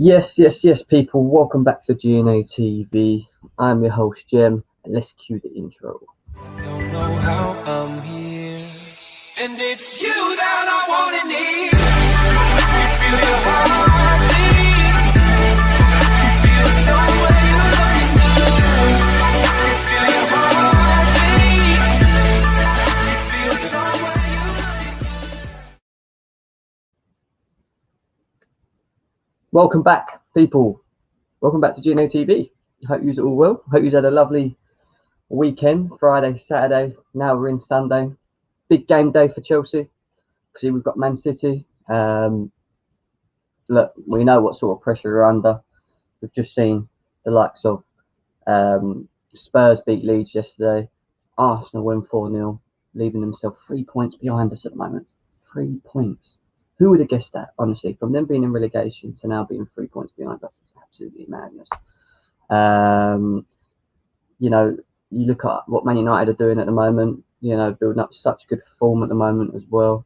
Yes, people. Welcome back to GNA TV. I'm your host, Jem, and let's cue the intro. Don't know how I'm here, and it's you that I want to need. Feel your heartbeat. Feel somewhere you're looking good. Feel your heartbeat. Feel somewhere you're looking good. Welcome back, people. Welcome back to GNA TV. Hope you're all well. Hope you've had a lovely weekend, Friday, Saturday. Now we're in Sunday. Big game day for Chelsea. See, we've got Man City. Look, we know what sort of pressure we're under. We've just seen the likes of Spurs beat Leeds yesterday. Arsenal win 4-0, leaving themselves 3 points behind us at the moment. 3 points. Who would have guessed that, honestly? From them being in relegation to now being 3 points behind us, it's absolutely madness. You look at what Man United are doing at the moment, building up such good form at the moment as well,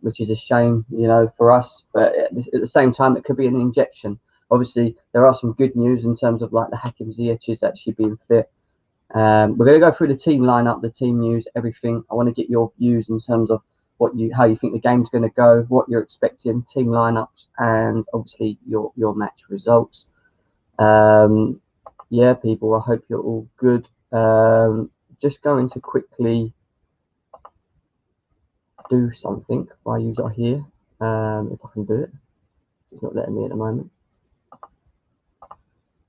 which is a shame, for us. But at the same time, it could be an injection. Obviously, there are some good news in terms of like the Hakim Ziyech is actually being fit. We're going to go through the team lineup, the team news, everything. I want to get your views in terms of how you think the game's going to go, what you're expecting, team lineups, and obviously your match results. People, I hope you're all good. Just going to quickly do something while you are here. If I can do it. It's not letting me at the moment.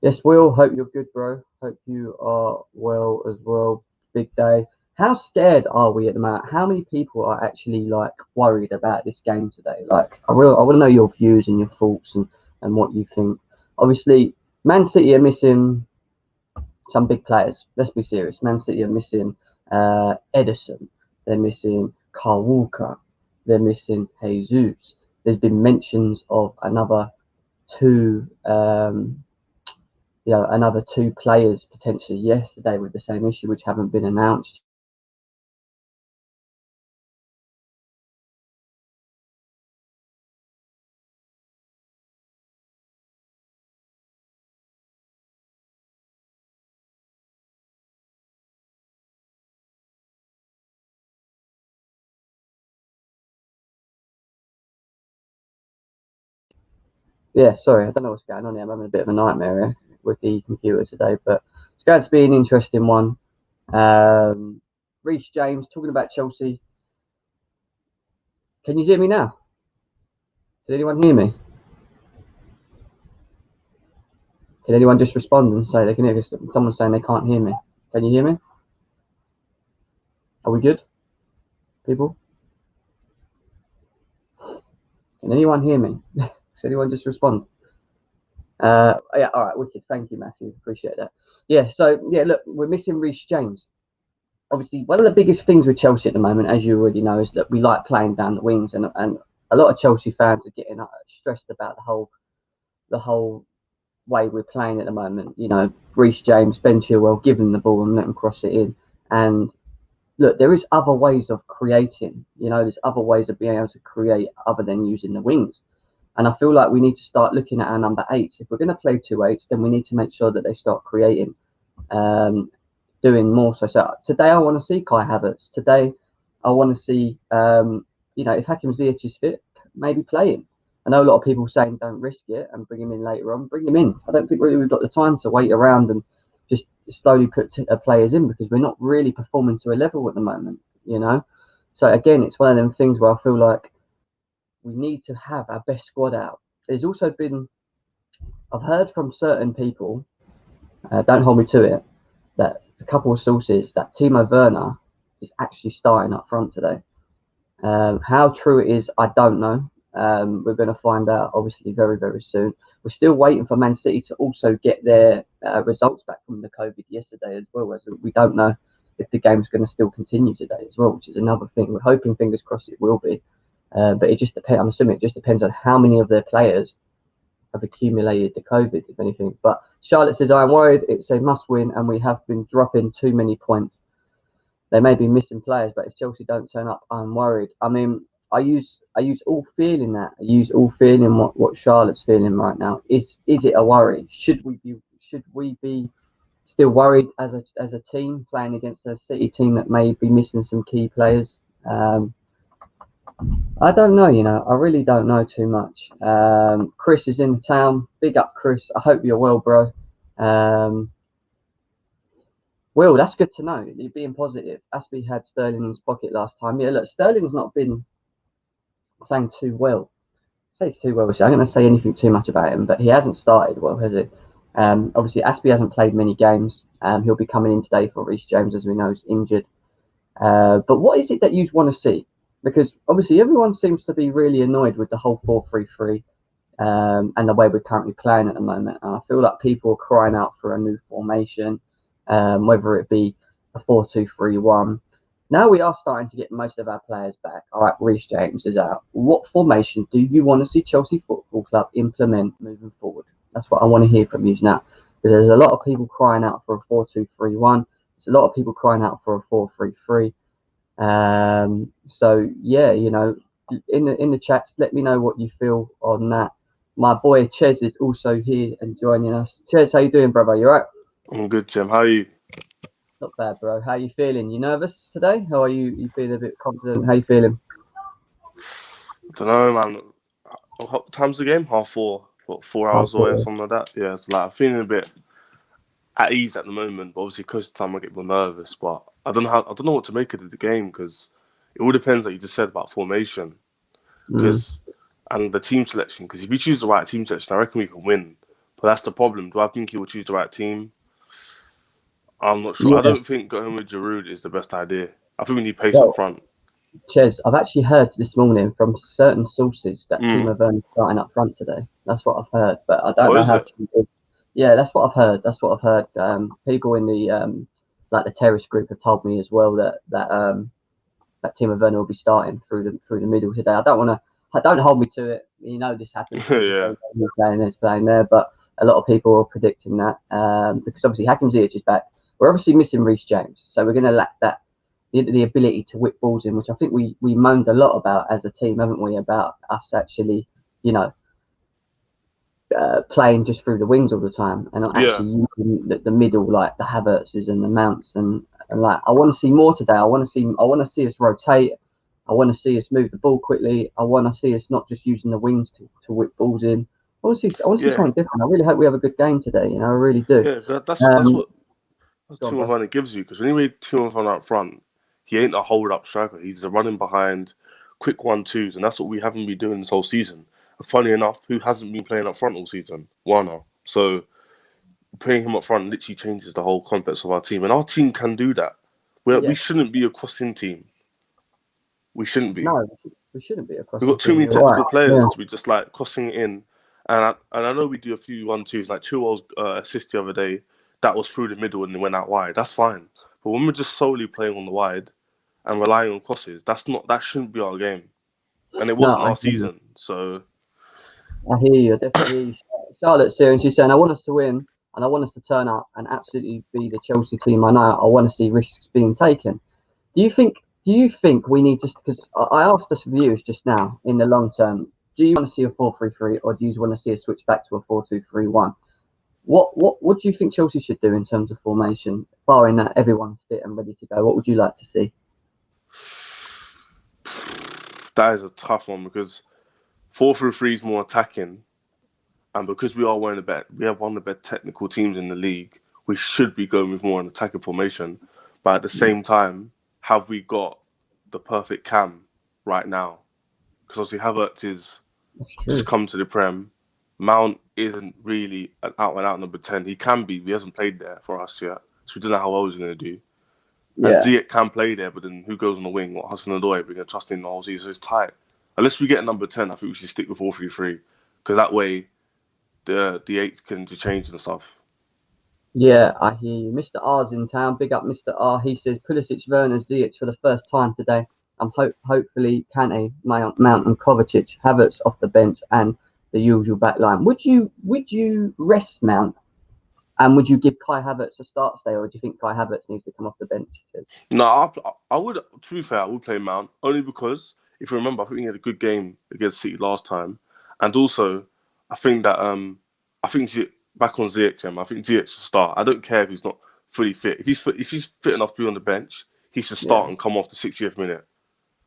Yes, Will, hope you're good, bro. Hope you are well as well. Big day. How scared are we at the moment? How many people are actually like worried about this game today? Like, I want to know your views and your thoughts and what you think. Obviously, Man City are missing some big players. Let's be serious. Man City are missing Ederson. They're missing Kyle Walker. They're missing Jesus. There's been mentions of another two players potentially yesterday with the same issue, which haven't been announced. Yeah, sorry, I don't know what's going on here. I'm having a bit of a nightmare here with the computer today, but it's going to be an interesting one. Reece James talking about Chelsea. Can you hear me now? Can anyone hear me? Can anyone just respond and say they can hear me? Someone's saying they can't hear me. Can you hear me? Are we good, people? Can anyone hear me? Can anyone just respond? All right, wicked. Thank you, Matthew. Appreciate that. Look, we're missing Reece James. Obviously, one of the biggest things with Chelsea at the moment, as you already know, is that we like playing down the wings, and a lot of Chelsea fans are getting stressed about the whole way we're playing at the moment. Reece James, Ben Chilwell, give them the ball and let them cross it in. And look, there is other ways of creating. There's other ways of being able to create other than using the wings. And I feel like we need to start looking at our number 8s. If we're going to play 2-8s, then we need to make sure that they start creating, doing more. So today I want to see Kai Havertz. Today I want to see, if Hakim Ziyech is fit, maybe play him. I know a lot of people saying don't risk it and bring him in later on. Bring him in. I don't think we've got the time to wait around and just slowly put players in because we're not really performing to a level at the moment, So again, it's one of them things where I feel like we need to have our best squad out. There's also been, I've heard from certain people, don't hold me to it, that a couple of sources that Timo Werner is actually starting up front today. How true it is, I don't know. We're going to find out obviously very, very soon. We're still waiting for Man City to also get their results back from the COVID yesterday as well. As we don't know if the game's going to still continue today as well, which is another thing. We're hoping, fingers crossed, it will be. But it just depends. I'm assuming it just depends on how many of their players have accumulated the COVID, if anything. But Charlotte says, I'm worried it's a must win and we have been dropping too many points. They may be missing players, but if Chelsea don't turn up, I'm worried. I mean, use all feeling that. I use all feeling what Charlotte's feeling right now. Is it a worry? Should we be still worried as a team playing against a City team that may be missing some key players? I don't know, I really don't know too much. Chris is in town. Big up, Chris. I hope you're well, bro. Will, that's good to know. You're being positive. Aspie had Sterling in his pocket last time. Yeah, look, Sterling's not been playing too well. I say too well, so I'm going to say anything too much about him, but he hasn't started well, has he? Obviously, Aspie hasn't played many games. He'll be coming in today for Reece James, as we know, is injured. But what is it that you want to see? Because obviously everyone seems to be really annoyed with the whole 4-3-3 and the way we're currently playing at the moment. And I feel like people are crying out for a new formation, whether it be a 4-2-3-1. Now we are starting to get most of our players back. All right, Reece James is out. What formation do you want to see Chelsea Football Club implement moving forward? That's what I want to hear from you now. Because there's a lot of people crying out for a 4-2-3-1. There's a lot of people crying out for a 4-3-3. So yeah, in the chats, let me know what you feel on that. My boy Ches is also here and joining us. Ches, how you doing, brother? You alright? I'm good, Jim. How are you? Not bad, bro. How you feeling? You nervous today? How are you? You feeling a bit confident? How you feeling? I don't know, man. What time's the game? 4:30. What, 4 hours away or something like that? Yeah, it's like I'm feeling a bit at ease at the moment, but obviously close to time I get more nervous. But I don't know what to make of the game because it all depends, like you just said, about formation, and the team selection. Because if you choose the right team selection, I reckon we can win. But that's the problem. Do I think he will choose the right team? I'm not sure. Yeah. I don't think going with Giroud is the best idea. I think we need pace up front. Ches, I've actually heard this morning from certain sources that Timo Werner is starting up front today. That's what I've heard, but I don't know how true it is. Yeah, that's what I've heard. People in the the terrace group have told me as well that Timo Werner will be starting through the middle today. I don't hold me to it. This happens. Yeah. He's playing there, but a lot of people are predicting that because obviously Hakim Ziyech is back. We're obviously missing Reece James, so we're going to lack the ability to whip balls in, which I think we moaned a lot about as a team, haven't we? About us actually, playing just through the wings all the time and not actually using the middle, like the Havertzes and the Mounts, and like I want to see more today. I want to see us rotate. I want to see us move the ball quickly. I want to see us not just using the wings to whip balls in. I want to see something different. I really hope we have a good game today. I really do. Yeah, that's what Timo Werner gives you, because when you made Timo Werner up front, he ain't a hold-up striker. He's a running behind, quick 1-2s, and that's what we haven't been doing this whole season. And funny enough, who hasn't been playing up front all season? Werner. So playing him up front literally changes the whole context of our team, and our team can do that. We shouldn't be a crossing team. We shouldn't be. No, we shouldn't be a crossing team. We've got too many technical players to be just like crossing it in. And I know we do a few 1-2s, like Chilwell's assist the other day. That was through the middle and it went out wide. That's fine. But when we're just solely playing on the wide and relying on crosses, that shouldn't be our game. And it wasn't last season. So I hear you. I definitely hear you. Charlotte's here and she's saying, I want us to win and I want us to turn up and absolutely be the Chelsea team. I know I want to see risks being taken. Do you think we need to, because I asked us viewers just now, in the long term, do you want to see a 4-3-3 or do you want to see a switch back to a 4-2-3-1? What do you think Chelsea should do in terms of formation, barring that everyone's fit and ready to go? What would you like to see? That is a tough one because 4-3-3 is more attacking, and because we have one of the better technical teams in the league, we should be going with more an attacking formation. But at the same time, have we got the perfect cam right now? Because obviously Havertz is just come to the Prem. Mount isn't really an out-and-out number 10. He can be. He hasn't played there for us yet. So we don't know how well he's going to do. Yeah. And Ziyech can play there, but then who goes on the wing? What, Hudson-Odoi? We're going to trust in the whole season. So it's tight. Unless we get a number 10, I think we should stick with 4-3-3. Because that way, the 8 can change and stuff. Yeah, I hear you. Mr. R's in town. Big up Mr. R. He says, Pulisic, Werner, Ziyech for the first time today. And hopefully Kante, Mount and Kovacic, Havertz off the bench and the usual back line. Would you rest Mount and would you give Kai Havertz a start today, or do you think Kai Havertz needs to come off the bench? No, I would. To be fair, I would play Mount only because if you remember, I think he had a good game against City last time. And also, I think that back on Ziyech, I think Ziyech should start. I don't care if he's not fully fit. If he's fit enough to be on the bench, he should start and come off the 60th minute.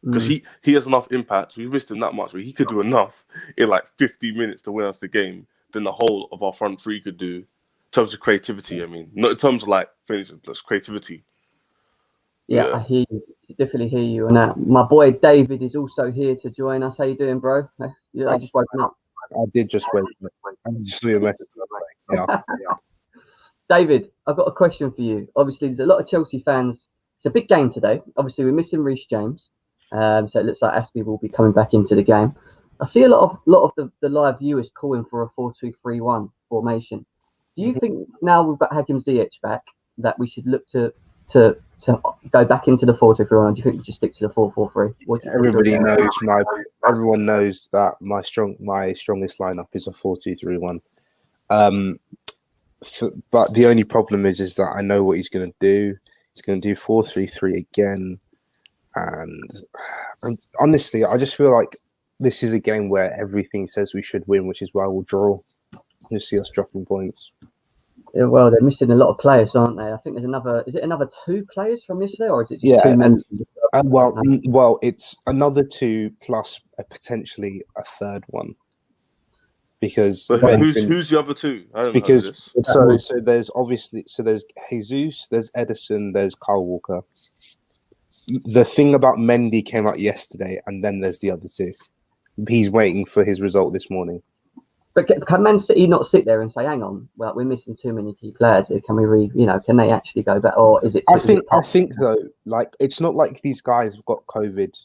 Because he has enough impact. We've missed him that much, but he could do enough in like 50 minutes to win us the game than the whole of our front three could do in terms of creativity. I mean, not in terms of like finishing, just creativity. Yeah, I hear you. Definitely hear you on that. My boy David is also here to join us. How you doing, bro? I just woken up. I did just wait. I just saw your message. Yeah. David, I've got a question for you. Obviously, there's a lot of Chelsea fans. It's a big game today. Obviously, we're missing Reece James. So it looks like Aspie will be coming back into the game. I see a lot of the live viewers calling for a 4-2-3-1 formation. Do you think now we've got Hakim Ziyech back that we should look to go back into the 4-2-3-1? Do you think we just stick to the 4-4-3? Everyone knows that my strongest lineup is a 4-2-3-1. But the only problem is that I know what he's going to do. He's going to do 4-3-3 again. And honestly, I just feel like this is a game where everything says we should win, which is why we'll draw. You'll see us dropping points. Yeah, well, they're missing a lot of players, aren't they? I think there's another. Is it another 2 players from yesterday, or is it just 2 men? Well, it's another 2 plus potentially a third one. Because who's the other 2? I don't know this. So there's Jesus, there's Edison, there's Kyle Walker. The thing about Mendy came out yesterday, and then there's the other 2. He's waiting for his result this morning. But can Man City not sit there and say, "Hang on, well, we're missing too many key players here. Can we can they actually go back, or is it?" I think though, like it's not like these guys have got COVID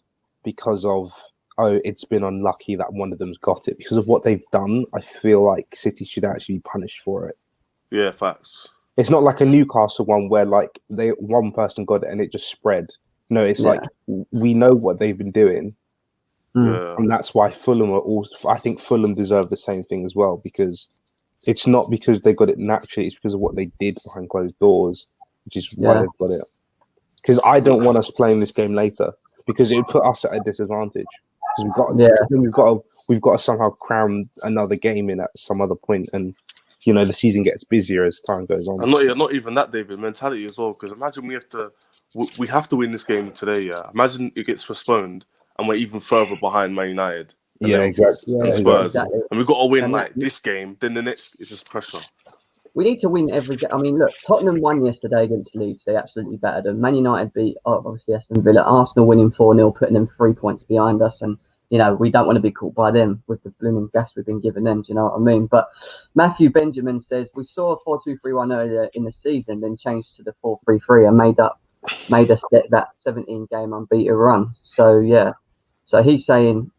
because of it's been unlucky that one of them's got it. Because of what they've done, I feel like City should actually be punished for it. Yeah, facts. It's not like a Newcastle one where like one person got it and it just spread. No, it's like we know what they've been doing. Yeah. And that's why Fulham are also. I think Fulham deserve the same thing as well, because it's not because they got it naturally; it's because of what they did behind closed doors, which is why they've got it. Because I don't want us playing this game later, because it would put us at a disadvantage. Because we've got to somehow cram another game in at some other point, and the season gets busier as time goes on. And not even that, David. Mentality as well. Because imagine we have to win this game today. Yeah, imagine it gets postponed. And we're even further behind Man United. Exactly. Spurs. Exactly. And we've got to win this game, then the next is just pressure. We need to win every game. I mean, look, Tottenham won yesterday against Leeds. They absolutely battered them. Man United beat, obviously, Aston Villa. Arsenal winning 4-0, putting them 3 points behind us. And, we don't want to be caught by them with the blooming gas we've been giving them. Do you know what I mean? But Matthew Benjamin says, we saw a 4-2-3-1 earlier in the season, then changed to the 4-3-3 and made us get that 17-game unbeaten run. So, yeah. So he's saying,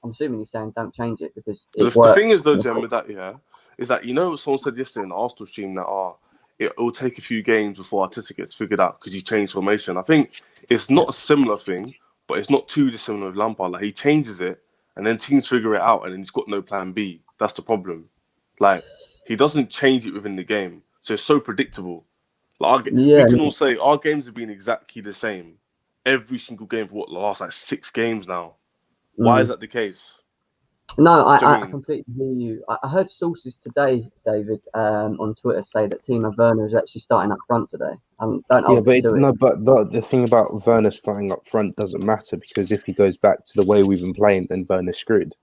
I'm assuming he's saying don't change it because the thing is though, Jem, with that, is that someone said yesterday in the Arsenal stream that it will take a few games before Arteta gets figured out because you change formation. I think it's not a similar thing, but it's not too dissimilar with Lampard. Like he changes it and then teams figure it out and then he's got no plan B. That's the problem. Like he doesn't change it within the game, so it's so predictable. Like we can all say our games have been exactly the same. Every single game for the last 6 games now. Why is that the case? No, I completely hear you. I heard sources today, David, on Twitter say that Timo Werner is actually starting up front today. But the thing about Werner starting up front doesn't matter because if he goes back to the way we've been playing, then Werner's screwed.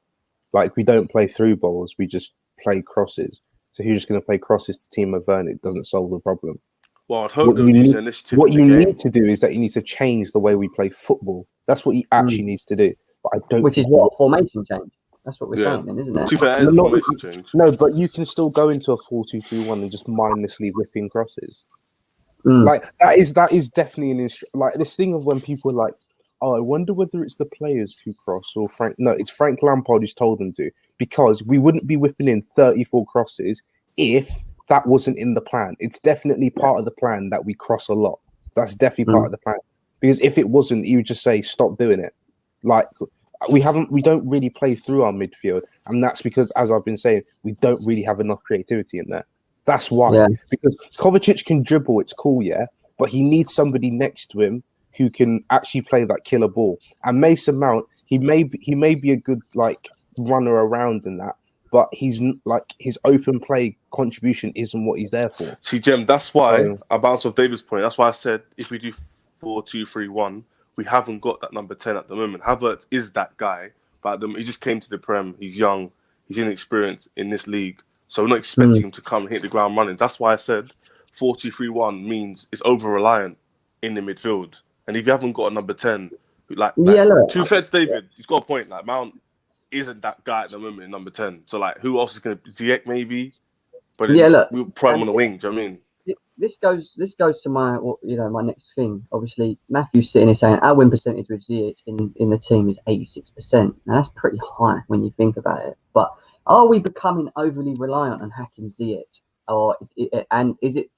Like we don't play through balls, we just play crosses. So he's just going to play crosses to Timo Werner. It doesn't solve the problem. Well, I'd hope initiative. What you need to do is that you need to change the way we play football. That's what he actually needs to do. But I don't. Which is what a formation change. That's what we're saying, then, isn't it? Formation change. No, but you can still go into a 4-2-3-1 and just mindlessly whipping crosses. Like that is definitely like this thing of when people are like, I wonder whether it's the players who cross or Frank. No, it's Frank Lampard who's told them to, because we wouldn't be whipping in 34 crosses if that wasn't in the plan. It's definitely part of the plan that we cross a lot. That's definitely part of the plan. Because if it wasn't, you would just say, stop doing it. Like, we don't really play through our midfield. And that's because, as I've been saying, we don't really have enough creativity in there. That's why. Yeah. Because Kovacic can dribble, it's cool, but he needs somebody next to him who can actually play that killer ball. And Mason Mount he may be a good like runner around in that, but he's like his open play contribution isn't what he's there for. See, Jem, that's why I bounce off David's point. That's why I said if we do 4-2-3-1, we haven't got that number 10 at the moment. Havertz is that guy, but he just came to the Prem. He's young, he's inexperienced in this league, so we're not expecting him to come and hit the ground running. That's why I said 4-2-3-1 means it's over reliant in the midfield. And if you haven't got a number 10, look, to fair to David, he's got a point. Like Mount isn't that guy at the moment in number 10. So like, who else is going to Ziyech maybe? But we'll put him on the wing. Do you know what I mean? This goes to my my next thing. Obviously, Matthew's sitting here saying our win percentage with Ziyech in the team is 86%. Now that's pretty high when you think about it. But are we becoming overly reliant on Hakim Ziyech, and is it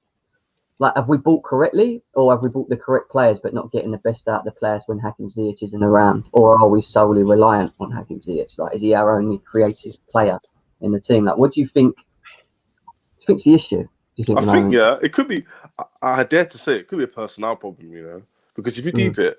like, have we bought correctly, or have we bought the correct players but not getting the best out of the players when Hakim Ziyech isn't around, or are we solely reliant on Hakim Ziyech? Like, is he our only creative player in the team? Like, what do you think? Think's the issue? I think it could be. I dare to say it could be a personnel problem, because if you deep it,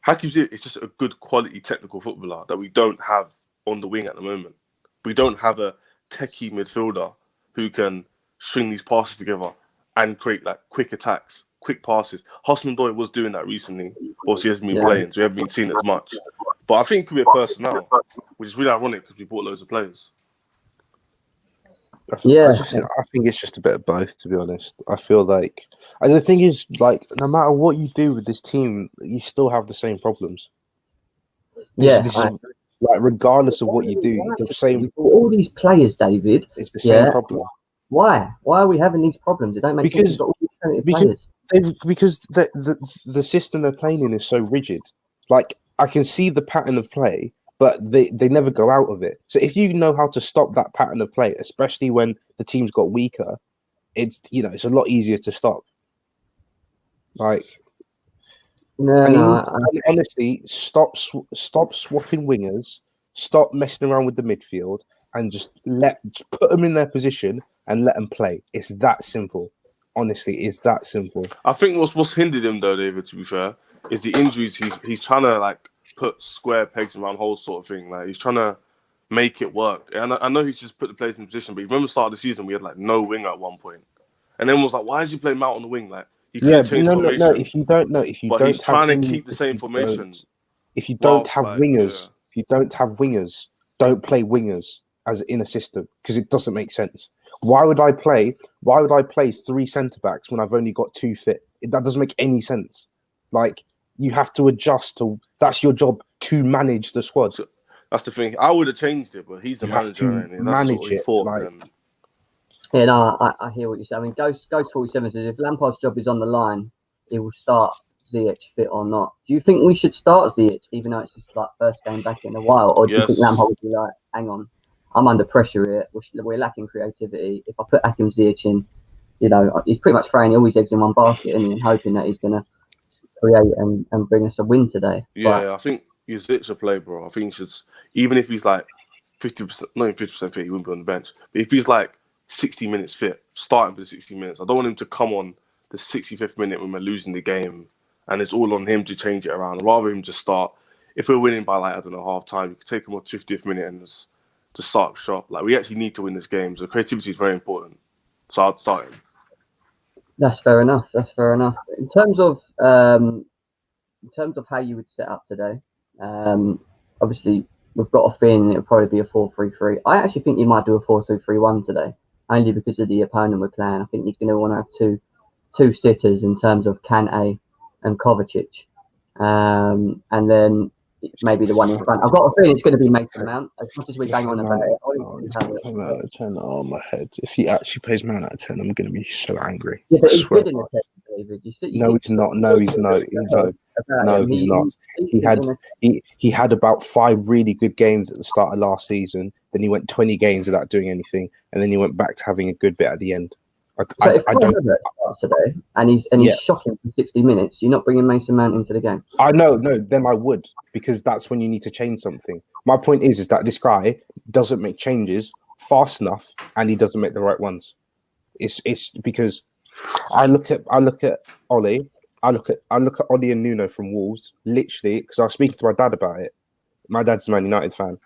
Hakim Ziyech is just a good quality technical footballer that we don't have on the wing at the moment. We don't have a techie midfielder who can string these passes together and create like quick attacks, quick passes. Hudson-Odoi was doing that recently, whilst he hasn't been playing, so we haven't been seeing as much. But I think it could be a personnel, which is really ironic because we bought loads of players. I think it's just a bit of both, to be honest. I feel like, and the thing is, like, no matter what you do with this team, you still have the same problems. This is, like, regardless of what you do, the same. All these players, David, it's the same problem. Why? Why are we having these problems? It don't make sense. Because the system they're playing in is so rigid. Like, I can see the pattern of play, but they never go out of it. So if you know how to stop that pattern of play, especially when the team's got weaker, it's a lot easier to stop. Like, honestly, stop swapping wingers, stop messing around with the midfield, and just put them in their position and let them play. It's that simple. Honestly, it's that simple. I think what's hindered him though, David, to be fair, is the injuries. He's trying to like put square pegs around holes sort of thing. Like, he's trying to make it work. And I know he's just put the players in position, but remember the start of the season, we had like no winger at one point. And then was like, why is he playing Mount on the wing? Like, he could change formation. No, if you don't he's trying to keep the same formation. If you don't have wingers, don't play wingers as in a system, because it doesn't make sense. Why would I play 3 centre backs when I've only got 2 fit? That doesn't make any sense. Like, you have to adjust to. That's your job, to manage the squad. So, that's the thing. I would have changed it, but he's the manager. And manage it. Yeah, no, I hear what you're saying. I mean, Ghost 47 says if Lampard's job is on the line, he will start Ziyech, fit or not. Do you think we should start Ziyech, even though it's just like first game back in a while, or do you think Lampard would be like, hang on, I'm under pressure here. We're lacking creativity. If I put Hakim Ziyech in, he's pretty much throwing all his eggs in one basket and hoping that he's going to create and bring us a win today. Yeah, I think Ziyech should play, bro. I think he should, even if he's like 50%, not even 50% fit, he wouldn't be on the bench. But if he's like 60 minutes fit, starting for the 60 minutes, I don't want him to come on the 65th minute when we're losing the game and it's all on him to change it around. I'd rather him just start. If we're winning by like, I don't know, half time, you could take him on 50th minute and just start shop. Like, we actually need to win this game, so creativity is very important. So I'd start him. That's fair enough. In terms of how you would set up today, obviously we've got a feeling it'll probably be a 4-3-3. I actually think you might do a 4-2-3-1 today, only because of the opponent we're playing. I think he's going to want to have two sitters in terms of Kante and Kovacic, and then maybe the one in front. I've got a feeling it's going to be Mason Mount. As much as we bang on about it, I'm out of 10. Oh, my head. If he actually plays Mount out of 10, I'm going to be so angry. Yeah, but he's good in the test, David. No, he's not. No, he's not. No, he's not. He had about 5 really good games at the start of last season. Then he went 20 games without doing anything, and then he went back to having a good bit at the end. I don't today, and he's shocking for 60 minutes. You're not bringing Mason Mount into the game. I know, no. Then I would, because that's when you need to change something. My point is that this guy doesn't make changes fast enough, and he doesn't make the right ones. It's because I look at Ollie. I look at Ollie and Nuno from Wolves, literally, because I was speaking to my dad about it. My dad's a Man United fan,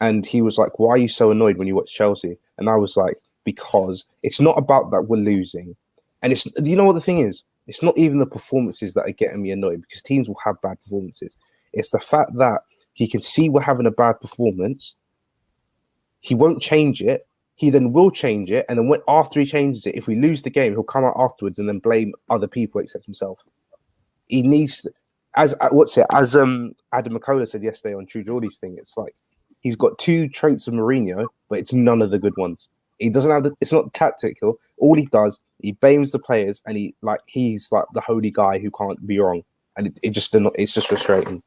and he was like, "Why are you so annoyed when you watch Chelsea?" And I was like, "Because it's not about that we're losing, and it's you know what the thing is. It's not even the performances that are getting me annoyed because teams will have bad performances. It's the fact that he can see we're having a bad performance. He won't change it. He then will change it, and then after he changes it, if we lose the game, he'll come out afterwards and then blame other people except himself. He needs." As Adam McCullough said yesterday on True Geordie's thing, it's like he's got 2 traits of Mourinho, but it's none of the good ones. He doesn't have it's not tactical. All he does, he blames the players, and he's like the holy guy who can't be wrong, and it's just frustrating.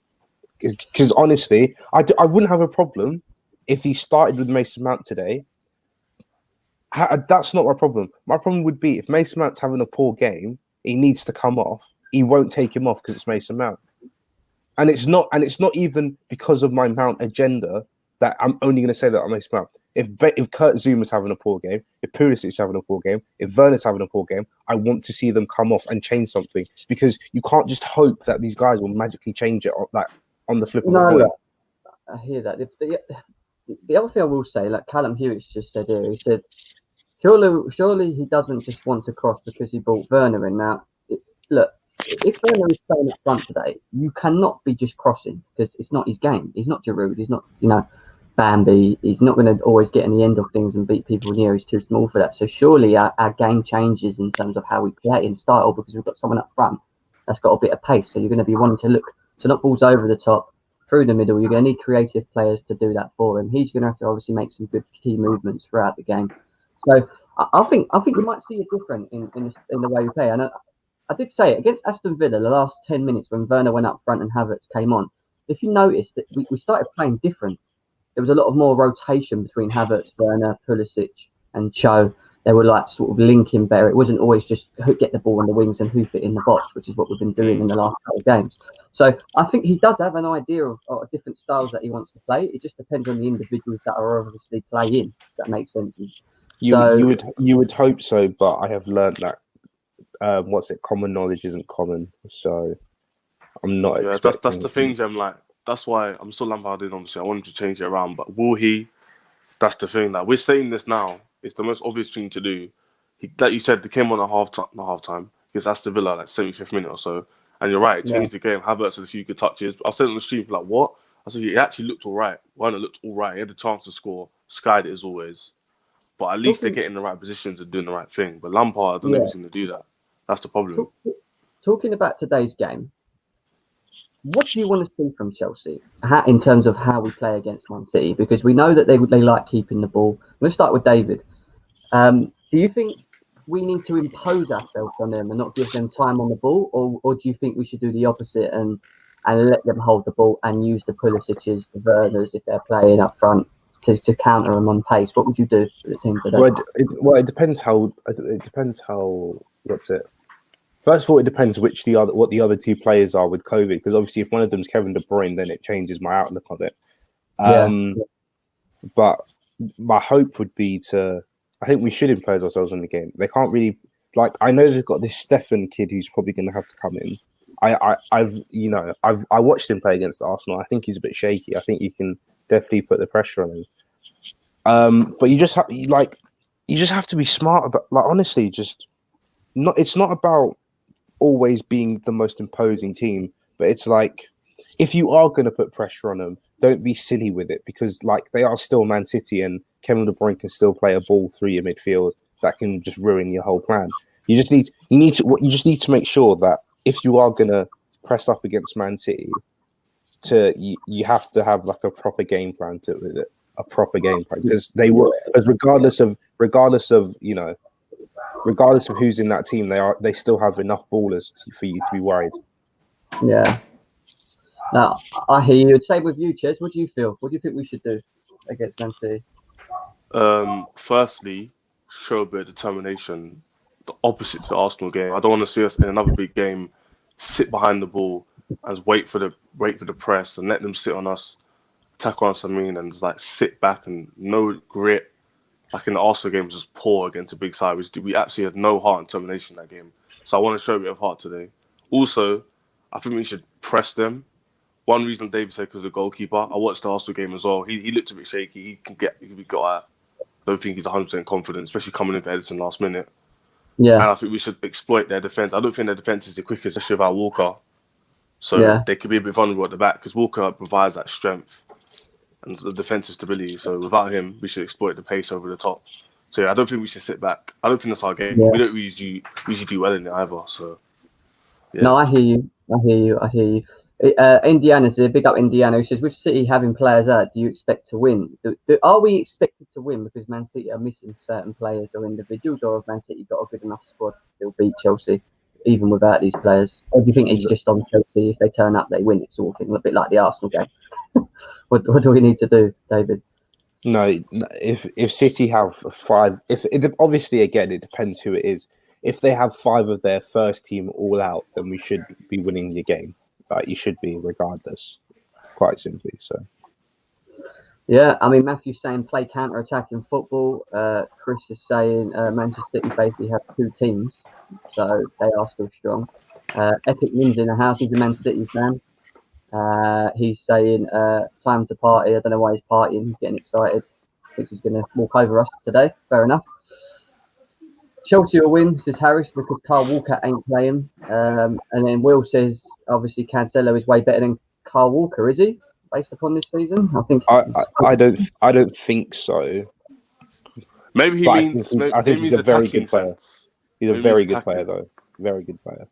Because honestly, I wouldn't have a problem if he started with Mason Mount today. That's not my problem. My problem would be if Mason Mount's having a poor game, he needs to come off. He won't take him off because it's Mason Mount, and it's not even because of my Mount agenda that I'm only going to say that on Mason Mount. If Kurt Zuma's having a poor game, if Pulisic's having a poor game, if Werner's having a poor game, I want to see them come off and change something because you can't just hope that these guys will magically change it on the flip of a coin. I hear that. The other thing I will say, like Callum Hewitt's just said here, he said, surely he doesn't just want to cross because he brought Werner in. Now, look. If Werner is playing up front today, you cannot be just crossing because it's not his game. He's not Giroud. He's not, Bambi. He's not going to always get in the end of things and beat people near. He's too small for that. So surely our game changes in terms of how we play in style because we've got someone up front that's got a bit of pace. So you're going to be wanting to look to knock balls over the top, through the middle. You're going to need creative players to do that for him. He's going to have to obviously make some good key movements throughout the game. So I think you might see a difference in the way we play. And I did say it against Aston Villa the last 10 minutes when Werner went up front and Havertz came on. If you noticed that we started playing different, there was a lot of more rotation between Havertz, Werner, Pulisic, and Cho. They were like sort of linking better. It wasn't always just get the ball on the wings and hoof it in the box, which is what we've been doing in the last couple of games. So I think he does have an idea of different styles that he wants to play. It just depends on the individuals that are obviously playing. If that makes sense. You would hope so, but I have learned that. Common knowledge isn't common, so I'm not. Yeah, that's the thing, Jem. Like that's why I'm still Lampard in. Obviously, I wanted to change it around, but will he? That's the thing. Like we're saying this now, it's the most obvious thing to do. Like you said, they came on at half time against Aston Villa, like 75th minute or so, and you're right. It changed the game. Havertz had a few good touches. I was saying on the stream, like what? I said he actually looked all right. Werner looked all right. He had the chance to score. Skied it as always, but at least they get in the right positions and doing the right thing. But Lampard, I don't know if he's going to do that. That's the problem. Talking about today's game, what do you want to see from Chelsea in terms of how we play against Man City? Because we know that they like keeping the ball. Let's start with David. Do you think we need to impose ourselves on them and not give them time on the ball, or do you think we should do the opposite and let them hold the ball and use the Pulisic's, the Werners if they're playing up front to counter them on pace? What would you do for the team today? It depends how. What's it? First of all, it depends what the other 2 players are with COVID. Because obviously, if one of them's Kevin De Bruyne, then it changes my outlook on it. But my hope would be I think we should impose ourselves on the game. They can't really I know they've got this Stefan kid who's probably going to have to come in. I watched him play against Arsenal. I think he's a bit shaky. I think you can definitely put the pressure on him. But you just have to be smart about honestly it's not about always being the most imposing team, but it's like if you are going to put pressure on them, don't be silly with it because they are still Man City and Kevin De Bruyne can still play a ball through your midfield that can just ruin your whole plan. You just need to make sure that if you are going to press up against Man City, you have to have a proper game plan with it, a proper game plan because they will, as regardless of who's in that team, they still have enough ballers for you to be worried. Yeah. Now, I hear you. Same with you, Ches. What do you feel? What do you think we should do against Man City? Firstly, show a bit of determination. The opposite to the Arsenal game. I don't want to see us in another big game sit behind the ball and wait for the press and let them sit on us, attack on us. And just sit back and no grit. Like in the Arsenal game, was just poor against a big side. We actually had no heart and determination in that game. So I want to show a bit of heart today. Also, I think we should press them, one reason David said because of the goalkeeper. I watched the Arsenal game as well. He looked a bit shaky. He can be got at. Don't think he's 100% confident, especially coming in for Edison last minute. Yeah. And I think we should exploit their defense. I don't think their defense is the quickest, especially without Walker. So they could be a bit vulnerable at the back because Walker provides that strength and the defensive stability. So without him, we should exploit the pace over the top. So yeah, I don't think we should sit back. I don't think that's our game. Yeah. We don't usually do well in it either. So yeah. No, I hear you. Indiana says, big up Indiana, who says, with City having players out, do you expect to win? Are we expected to win because Man City are missing certain players or individuals, or have Man City got a good enough squad to still beat Chelsea, even without these players? Or do you think it's just on Chelsea? If they turn up, they win it, sort of thing, a bit like the Arsenal game? What do we need to do, David? No, if City have 5, obviously again it depends who it is. If they have 5 of their first team all out, then we should be winning the game. Like you should be, regardless, quite simply. So, yeah, I mean, Matthew's saying play counter-attack in football. Chris is saying Manchester City basically have 2 teams, so they are still strong. Epic Min's in the house. He's a Man City fan. He's saying time to party. I don't know why he's partying. He's getting excited. Thinks he's going to walk over us today. Fair enough. Chelsea will win, says Harris, because Carl Walker ain't playing. And then Will says, obviously, Cancelo is way better than Carl Walker, is he? Based upon this season, I think. I don't think so. Maybe he means. I think he's a very good player. He's a very good player, though. Very good player.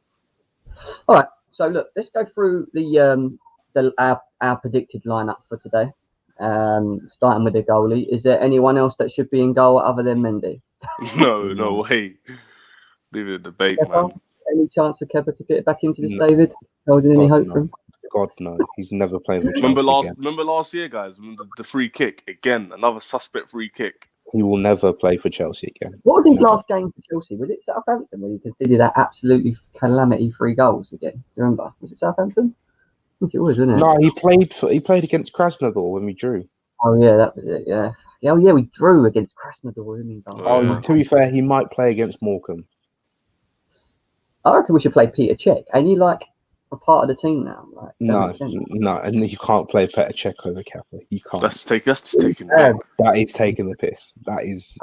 All right. So look, let's go through our predicted lineup for today. Starting with the goalie. Is there anyone else that should be in goal other than Mendy? No way. Leave it a debate, man. Any chance for Kepa to get back into this, David? Holding any hope for him? God, no. He's never playing for Chelsea Remember last year, guys? Remember the free kick? Again, another suspect free kick. He will never play for Chelsea again. What was his last game for Chelsea? Was it Southampton where he conceded that absolutely calamity 3 goals again? Do you remember? Was it Southampton? I think it was, wasn't it? No, he played against Krasnodar when we drew. Oh yeah, that was it. Yeah. Oh yeah, we drew against Krasnodar, didn't we? Oh, to be fair, he might play against Morecambe. I reckon we should play Peter Cech. Ain't he like a part of the team now? Like, no, and you can't play Petr Cech over Kepa. You can't. That's taking the piss. That is taking the piss. That is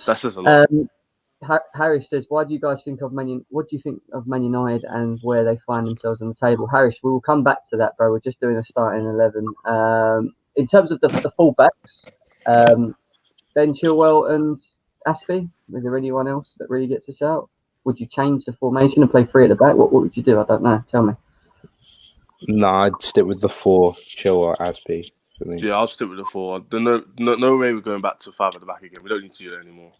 That says a lot. Harris says, "What do you think of Man United and where they find themselves on the table?" Harris, we will come back to that, bro. We're just doing a starting 11. In terms of the fullbacks, Ben Chilwell and Aspie. Is there anyone else that really gets a shout? Would you change the formation and play 3 at the back? What would you do? I don't know. Tell me. No, I'd stick with the 4, Chilwell, Aspie. For me. Yeah, I'll stick with the 4. No way we're going back to 5 at the back again. We don't need to do that anymore.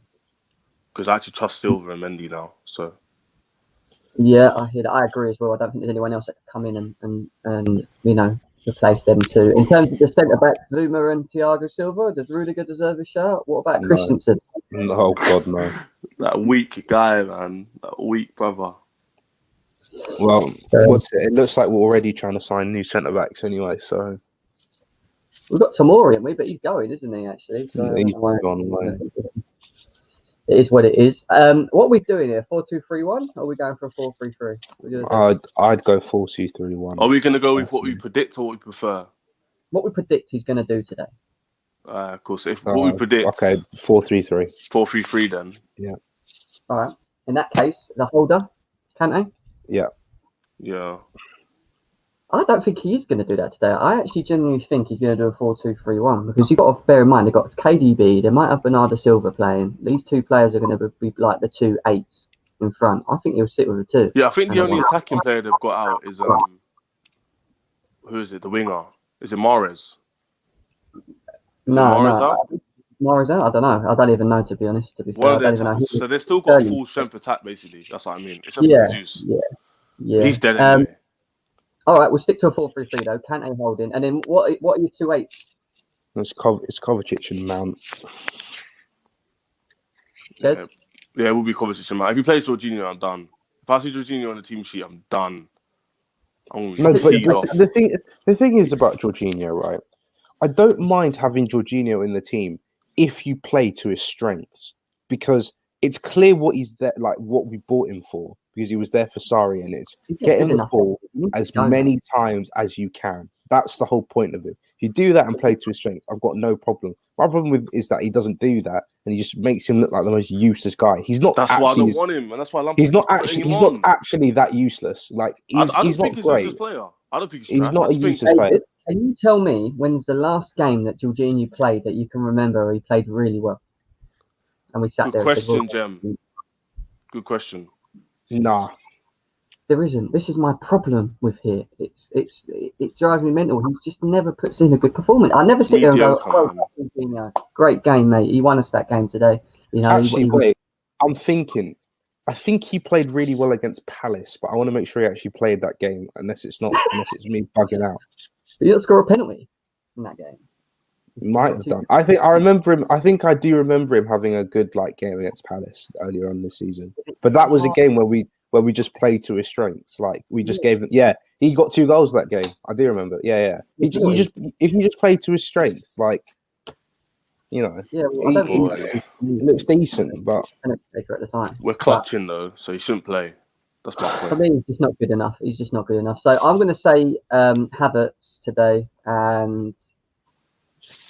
Because I actually trust Silva and Mendy now. So yeah, I hear that. I agree as well. I don't think there's anyone else that can come in and replace them too. In terms of the centre back, Zuma and Thiago Silva, does Rudiger deserve a shout? What about Christensen? No, God, no. That weak guy, man. That weak brother. Well, it looks like we're already trying to sign new centre backs anyway. So we've got Tomori, haven't we? But he's going, isn't he? Actually, so he's gone away. It is what it is. What are we doing here? 4-2-3-1? Or are we going for a 4-3-3? I'd go 4-2-3-1. Are we going to go with what we predict or what we prefer? What we predict he's going to do today. Of course, if what we predict. Okay, 4-3-3. 4-3-3 then. Yeah. All right. In that case, the holder, Kante? Yeah. Yeah. I don't think he is going to do that today. I actually genuinely think he's going to do a 4-2-3-1 because you've got to bear in mind they've got KDB, they might have Bernardo Silva playing. These 2 players are going to be like the 2 8s in front. I think he'll sit with the 2. Yeah, I think the only attacking player they've got out is who is it? The winger. Is it Mahrez? No. Mahrez out? I don't know. I don't even know, to be honest. To be fair, I don't even know. So they've still got full strength attack, basically. That's what I mean. Except yeah. He's dead anyway. All right, we'll stick to a 4-3-3 though. Kante holding, and then what are your 2 8s? It's Kovacic and Mount. Yeah, it will be Kovacic and Mount. If he plays Jorginho, I'm done. If I see Jorginho on the team sheet, I'm done. The thing is about Jorginho, right? I don't mind having Jorginho in the team if you play to his strengths, because it's clear what he's there, like what we bought him for, because he was there for Sarri, and it's get him the ball. as many times as you can. That's the whole point of it. If you do that and play to his strength, I've got no problem. My problem with is that he doesn't do that, and he just makes him look like the most useless guy. He's not. That's why I don't want him, and that's why Lampard he's not actually. He's not actually that useless. Like I don't he's think not he's great. a useless player. I don't think he's not a useless player. Can you tell me when's the last game that Jorginho played that you can remember where he played really well? And we sat there. Good question, Jem. Good question. Nah. There isn't. This is my problem with here. It drives me mental. He just never puts in a good performance. I never sit there and go, "Oh, great game, mate. He won us that game today." You know. Actually, wait. I'm thinking. I think he played really well against Palace, but I want to make sure he actually played that game. Unless it's me bugging out. Did he not score a penalty in that game? He might have done. I remember him. I think I do remember him having a good game against Palace earlier on this season. But that was a game where we just played to his strengths. Like we just gave him. Yeah, he got 2 goals that game. I do remember. Yeah. If you just play to his strengths, like you know, it looks decent. But at the time, we're clutching though, so he shouldn't play. That's my point. For me, he's just not good enough. He's just not good enough. So I'm going to say Havertz today, and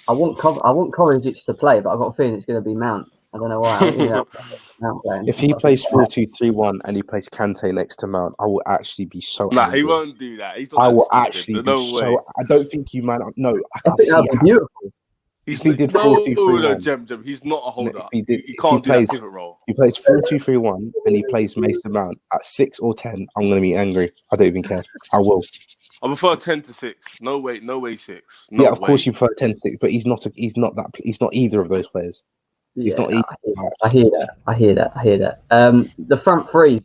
I want Kovacic to play, but I've got a feeling it's going to be Mount. I don't know why. Mount playing. If he plays 4-2-3-1 and he plays Kante next to Mount, I will actually be so angry. Nah, he won't do that. I will actually be so. I don't think you, man. No, I can see that'd be beautiful. If he did 4-2-3-1, no, Jem, he's not a holder. He can't do that pivot role. He plays 4-2-3-1 and he plays Mason Mount at 6 or 10. I'm going to be angry. I don't even care. I will. I prefer 10-6. No way 6. Yeah, of course you prefer 10-6, but he's not either of those players. He's not either. I hear that. The front three,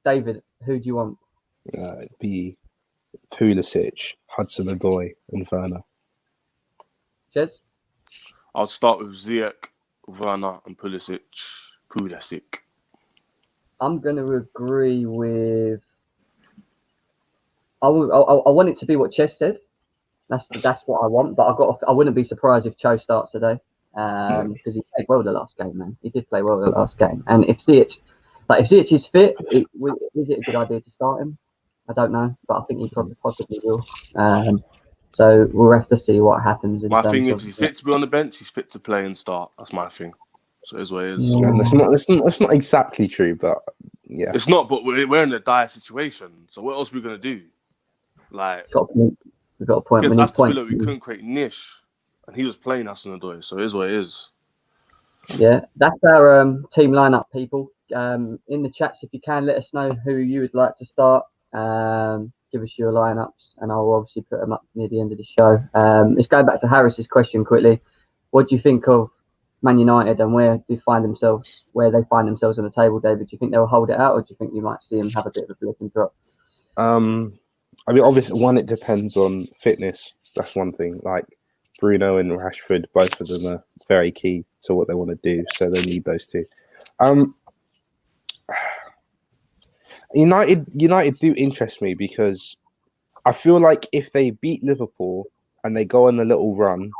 David, who do you want? It'd be Pulisic, Hudson-Odoi, and Werner. Jez? I'll start with Ziyech, Werner, and Pulisic. I'm going to agree with. I want it to be what Ches said. That's what I want. But I wouldn't be surprised if Cho starts today because he played well the last game, man. He did play well the last game. And if Ziyech is fit, is it a good idea to start him? I don't know, but I think he possibly will. So we'll have to see what happens. My thing is, if he's fit to be on the bench, he's fit to play and start. That's my thing. So it's what it is. Yeah, that's not exactly true, but yeah, it's not. But we're in a dire situation. So what else are we gonna do? Like, we've got a point. Because Aston Villa, we couldn't create niche, and he was playing Hudson-Odoi. So it is what it is. Yeah, that's our team lineup, people. In the chats, if you can, let us know who you would like to start. Give us your lineups, and I'll obviously put them up near the end of the show. Let's go back to Harris's question quickly. What do you think of Man United and where they find themselves on the table, David? Do you think they'll hold it out, or do you think you might see them have a bit of a blip and drop? I mean, obviously, it depends on fitness. That's one thing. Like Bruno and Rashford, both of them are very key to what they want to do, so they need those two. United do interest me because I feel like if they beat Liverpool and they go on a little run,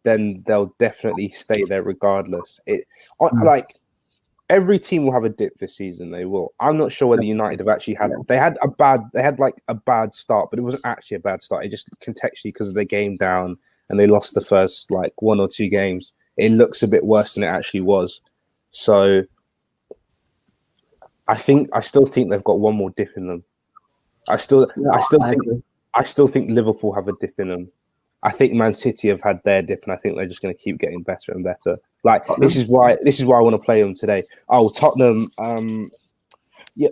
then they'll definitely stay there regardless. Like every team will have a dip this season. They will. I'm not sure whether United have actually had. They had a bad start, but it wasn't actually a bad start. It just contextually because of the game down and they lost the first 1 or 2 games. It looks a bit worse than it actually was. So I still think they've got one more dip in them. I still think Liverpool have a dip in them. I think Man City have had their dip, and I think they're just going to keep getting better and better. This is why I want to play them today. Oh, Tottenham.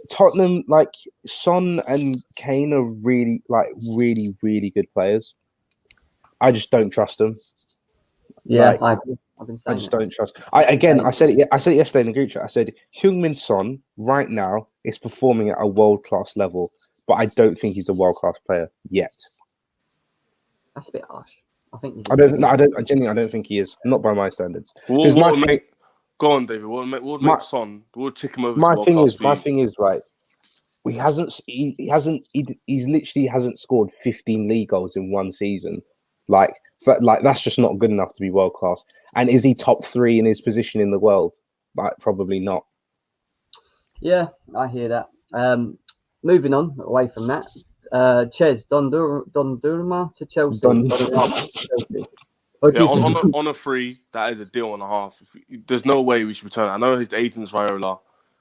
Tottenham. Son and Kane are really, really, really good players. I just don't trust them. Yeah, I just don't trust. I said it yesterday in the group chat. I said Heung-min Son right now is performing at a world-class level, but I don't think he's a world-class player yet. That's a bit harsh. I don't think he is. Not by my standards. Go on, David. What would make Son? What would tick him over? My thing is right. He's literally hasn't scored 15 league goals in one season. That's just not good enough to be world class. And is he top 3 in his position in the world? Probably not. Yeah, I hear that. moving on away from that. Ches Donnarumma to Chelsea. Donnarumma to Chelsea. What do Yeah, you think? on a free, that is a deal and a half. There's no way we should return it. I know his agent's Raiola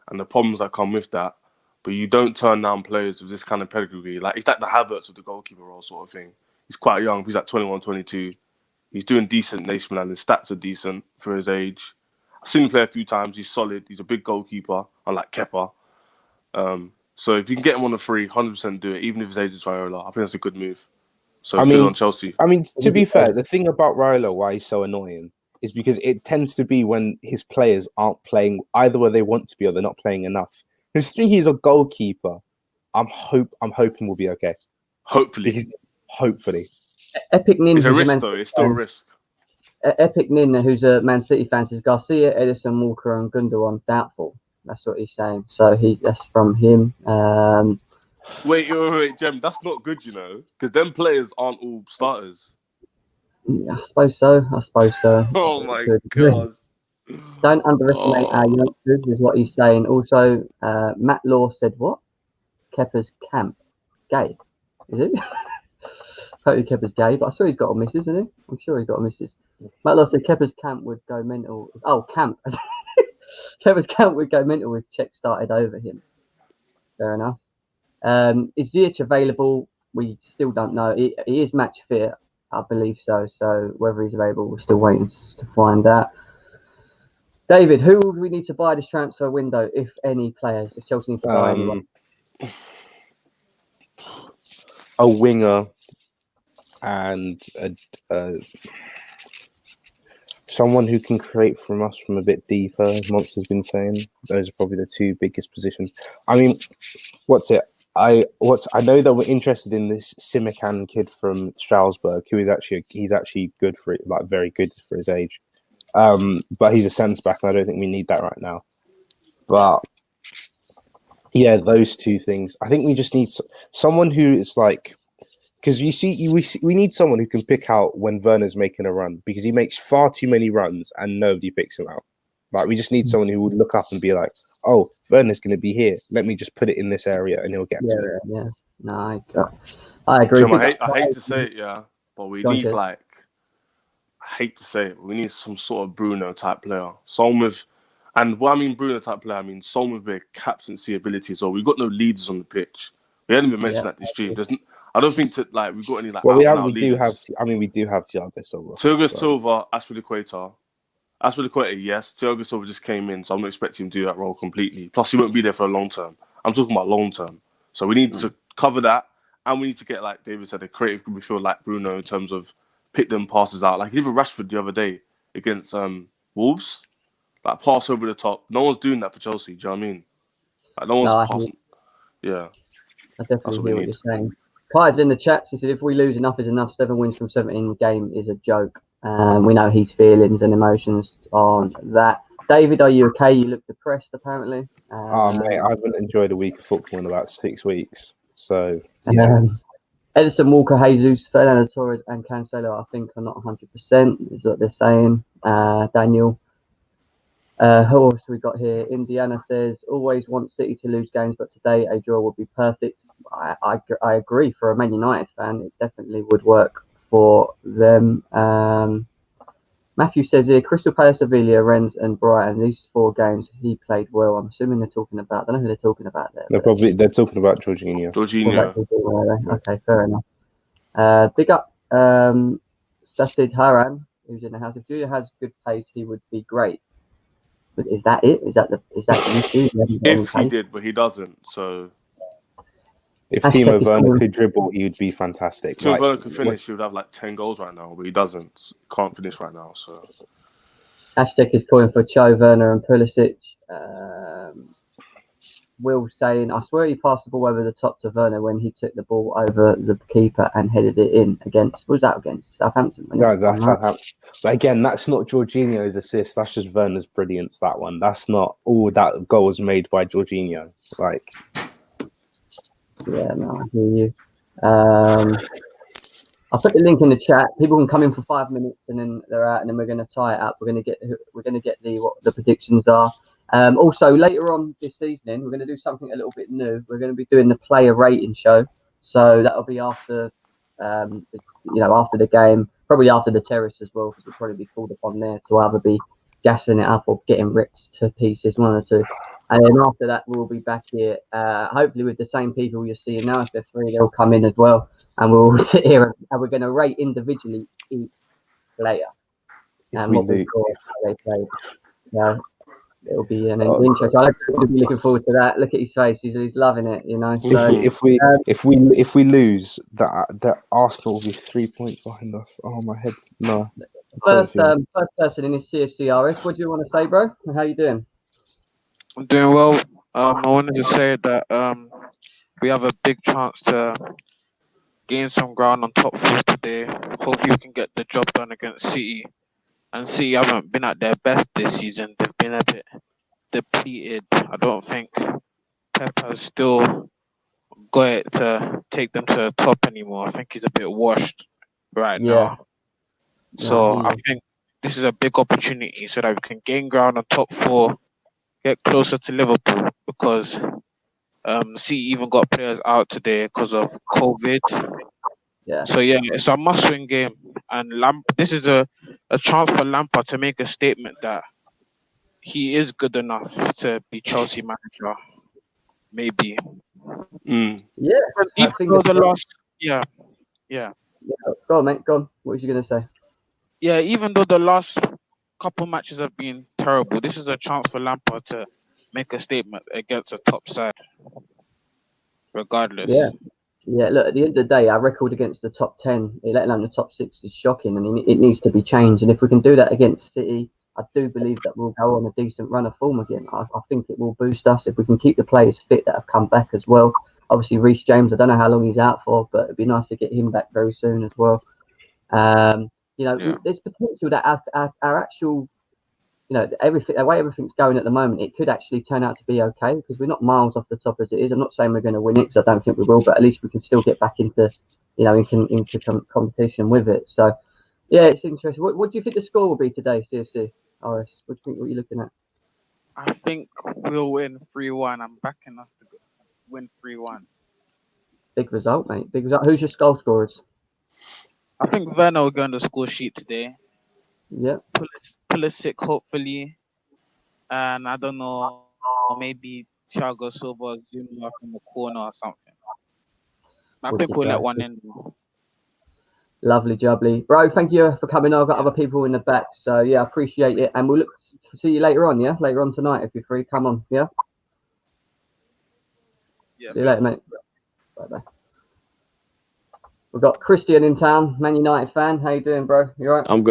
and the problems that come with that, but you don't turn down players with this kind of pedigree. Like, it's like the Havertz of the goalkeeper role sort of thing. He's quite young. He's like 21, 22. He's doing decent in AC Milan. His stats are decent for his age. I've seen him play a few times. He's solid. He's a big goalkeeper, unlike Kepa. So if you can get him on a free, 100% do it, even if his agent's Raiola. I think that's a good move. So good on Chelsea. I mean, to be fair, the thing about Raiola, why he's so annoying, is because it tends to be when his players aren't playing either where they want to be or they're not playing enough. Considering he's a goalkeeper, I'm hoping we'll be okay. Hopefully. Epic Nin. It's a risk, though. It's still a risk. Epic Nin, who's a Man City fan, says Garcia, Edison, Walker, and Gundogan doubtful. That's what he's saying. So that's from him. Wait, Jem, that's not good, you know, because them players aren't all starters. I suppose so. Oh my God. Don't underestimate our youngsters, is what he's saying. Also, Matt Law said what? Kepa's camp. Gay. Is it? Totally Kepa's gay, but I saw he's got a missus, isn't he? I'm sure he's got a missus. Matt Law said Kepa's camp would go mental. Oh, camp. Kepa's camp would go mental if Czech started over him. Fair enough. Is Ziyech available? We still don't know. He is match fit, I believe so. So whether he's available, we're still waiting to find out. David, who would we need to buy this transfer window, if any players? If Chelsea need to buy anyone? A winger and someone who can create from us from a bit deeper, as Monster's been saying. Those are probably the two biggest positions. I mean, I know that we're interested in this Simican kid from Strasbourg, who is he's actually good for it, like very good for his age. But he's a centre back, and I don't think we need that right now. But yeah, those two things. I think we just need someone who is like, because we need someone who can pick out when Werner's making a run, because he makes far too many runs and nobody picks him out. Like, we just need someone who would look up and be like, "Oh, Werner's going to be here. Let me just put it in this area, and he'll get to it." Yeah. No, I agree. Jim, I hate to say it, yeah, but we need I hate to say it, we need some sort of Bruno type player. Someone with, and what I mean Bruno type player, I mean someone with their captaincy ability. So we've got no leaders on the pitch. We hadn't even mentioned that this stream. I don't think we've got any Well, we do have Thiago Silva. Thiago Silva, Aspilicueta, yes. Thiago Silva just came in, so I'm not expecting him to do that role completely. Plus, he won't be there for a long term. I'm talking about long term. So we need to cover that, and we need to get, like David said, a creative midfield like Bruno in terms of pick them passes out. Like even Rashford the other day against Wolves, like pass over the top. No one's doing that for Chelsea. Do you know what I mean? Like no one's passing. Yeah, I definitely hear what you're saying. Kai's in the chat. He said, "If we lose, enough is enough. 7 wins from 17 game is a joke." We know his feelings and emotions on that. David, are you okay? You look depressed, apparently. Mate, I haven't enjoyed a week of football in about 6 weeks. So, yeah. Edison, Walker, Jesus, Fernando Torres, and Cancelo, I think, are not 100%, is what they're saying. Daniel. Who else we got here? Indiana says, always want City to lose games, but today a draw would be perfect. I agree. For a Man United fan, it definitely would work for them. Matthew says here, Crystal Palace, Sevilla, Rennes, and Brighton. These 4 games he played well. I'm assuming they're talking about. I don't know who they're talking about there. They're talking about Jorginho. Okay, fair enough. Big up Sassid Haran, who's in the house. If Julia has good pace, he would be great. But is that it? Is that the issue? If he did, but he doesn't. So if Timo Werner could dribble, he would be fantastic. Timo Werner could finish, he would have like 10 goals right now, but he doesn't. Can't finish right now. So Hashtag is calling for Cho, Werner, and Pulisic. Will saying, I swear he passed the ball over the top to Werner when he took the ball over the keeper and headed it in against. What was that against? Southampton? No, that's Southampton. But again, that's not Jorginho's assist. That's just Werner's brilliance. That one. That's not all. That goal was made by Jorginho. Like, yeah, no, I hear you. I'll put the link in the chat. People can come in for 5 minutes and then they're out, and then we're going to tie it up. We're going to get what the predictions are. Also, later on this evening, we're going to do something a little bit new. We're going to be doing the player rating show. So that'll be after, after the game, probably after the terrace as well, because we'll probably be called upon there to either be gassing it up or getting ripped to pieces, one or two. And then after that, we'll be back here, hopefully with the same people you're seeing now. If they're free, they'll come in as well. And we'll sit here and we're going to rate individually each player and what we thought how they played. So it'll be an interesting. I'll be looking forward to that. Look at his face; he's loving it. So, if we lose, that Arsenal will be 3 points behind us. Oh my head, no. First person in his CFCRS. What do you want to say, bro? How you doing? I'm doing well. I wanted to say that we have a big chance to gain some ground on top four today. Hopefully, we can get the job done against City. And City haven't been at their best this season. They've been a bit depleted. I don't think Pep has still got it to take them to the top anymore. I think he's a bit washed right now. So I think this is a big opportunity so that we can gain ground on top four, get closer to Liverpool, because City even got players out today because of COVID. So it's a must-win game, and this is a chance for Lampard to make a statement that he is good enough to be Chelsea manager. Maybe. Yeah. Even though the last, Go on, mate. Go on. What was you gonna say? Yeah, even though the last couple matches have been terrible, this is a chance for Lampard to make a statement against a top side, regardless. Yeah, look, at the end of the day, our record against the top 10, let alone the top 6, is shocking, and it needs to be changed. And if we can do that against City, I do believe that we'll go on a decent run of form again. I think it will boost us if we can keep the players fit that have come back as well. Obviously, Reece James, I don't know how long he's out for, but it'd be nice to get him back very soon as well. There's potential that our actual, everything, the way everything's going at the moment, it could actually turn out to be okay, because we're not miles off the top as it is. I'm not saying we're going to win it, because I don't think we will, but at least we can still get back into competition with it. So, yeah, it's interesting. What do you think the score will be today, CFC? RS, what do you think? What are you looking at? I think we'll win 3-1. I'm backing us to win 3-1. Big result, mate. Big result. Who's your goal scorers? I think Werner will go on the score sheet today. Yeah. Pulisic, hopefully. And I don't know, maybe Thiago Silva zooming off in the corner or something. I think we'll let one in. Lovely jubbly. Bro, thank you for coming on. I've got other people in the back. So, yeah, I appreciate it. And we'll look to see you later on, yeah? Later on tonight if you're free. Come on, yeah? Yeah. See you later, mate. Bye-bye. We've got Christian in town, Man United fan. How you doing, bro? You all right? I'm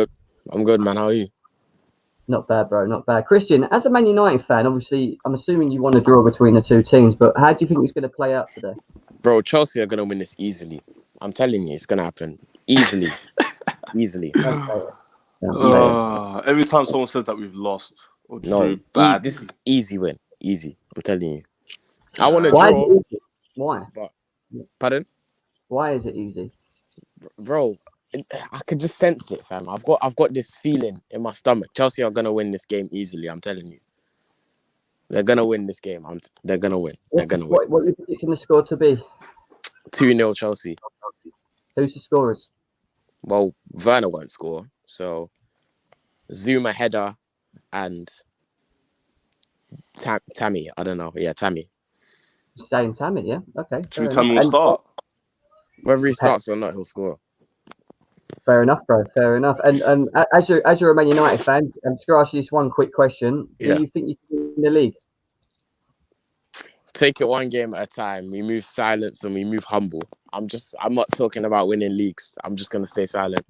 good, man. How are you? Not bad, bro. Not bad. Christian, as a Man United fan, obviously, I'm assuming you want to draw between the two teams, but how do you think it's going to play out today? Bro, Chelsea are going to win this easily. I'm telling you, it's going to happen. Easily. Easily. Every time someone says that we've lost or drew bad. This is easy win. Easy. I'm telling you. I want to Why draw. is it easy? Why? Pardon? Why is it easy? Bro, I could just sense it, fam. I've got this feeling in my stomach. Chelsea are going to win this game easily. I'm telling you. They're going to win this game. They're going to win. They're going to win. What are you predicting the score to be? 2-0 Chelsea. Who's the scorers? Well, Werner won't score. So, Zuma header and Tammy. I don't know. Yeah, Tammy. You're saying Tammy, yeah? Okay. Should Tammy will start? Whether he starts or not, he'll score. Fair enough, bro. Fair enough. And as you're a Man United fan, I'm just going to ask you this one quick question. Yeah. Do you think you can win the league? Take it one game at a time. We move silence and we move humble. I'm not talking about winning leagues. I'm just going to stay silent.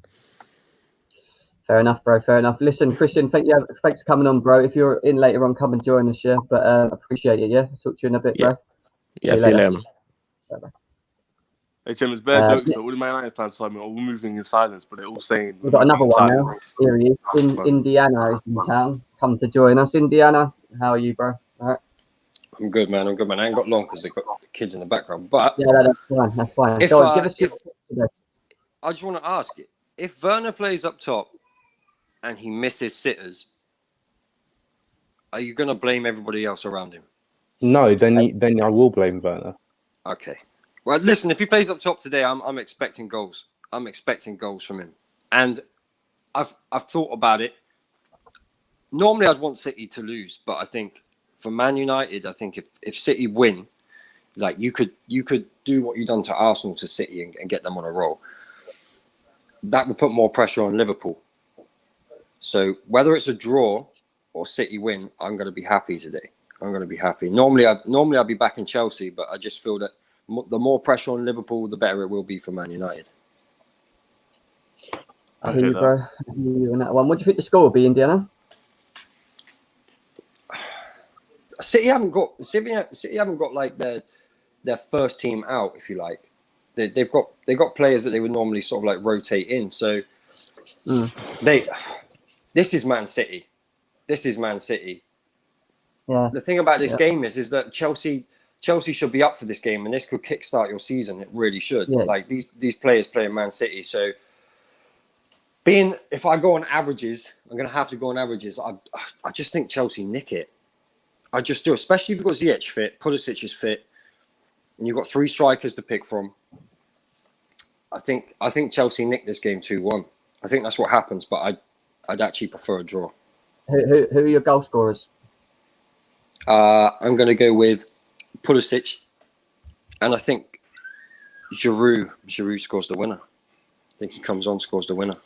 Fair enough, bro. Fair enough. Listen, Christian, thanks for coming on, bro. If you're in later on, come and join us, yeah? But appreciate it, yeah? Talk to you in a bit, bro. Yeah, see you later, man. Bye-bye. Hey, Tim, it's bad jokes, but all the Man United fans told me, we're moving in silence, but they're all saying... We've got another one now. Here he is. Indiana is in town. Come to join us. Indiana, how are you, bro? All right. I'm good, man. I ain't got long because they've got kids in the background. But yeah, that's fine. If, Go on, give us I just want to ask you, if Werner plays up top and he misses sitters, are you going to blame everybody else around him? No, then I will blame Werner. Okay. Well, listen, if he plays up top today, I'm expecting goals. I'm expecting goals from him. And I've thought about it. Normally, I'd want City to lose, but I think for Man United, I think if City win, like you could do what you've done to Arsenal to City and get them on a roll. That would put more pressure on Liverpool. So whether it's a draw or City win, I'm going to be happy today. I'm going to be happy. Normally I'd be back in Chelsea, but I just feel that the more pressure on Liverpool, the better it will be for Man United. I hear you, bro. I hear you on that one. What do you think the score will be, Indiana? City haven't got like their first team out, if you like. They've got players that they would normally sort of like rotate in. So this is Man City. This is Man City. Yeah. The thing about this game is that Chelsea should be up for this game, and this could kickstart your season. It really should. Yeah. Like these players playing Man City. So if I go on averages, I'm going to have to go on averages. I just think Chelsea nick it. I just do, especially if you've got Ziyech fit, Pulisic is fit, and you've got 3 strikers to pick from. I think Chelsea nick this game 2-1. I think that's what happens, but I'd actually prefer a draw. Who are your goal scorers? I'm going to go with Pulisic, and I think Giroud scores the winner. I think he comes on, scores the winner.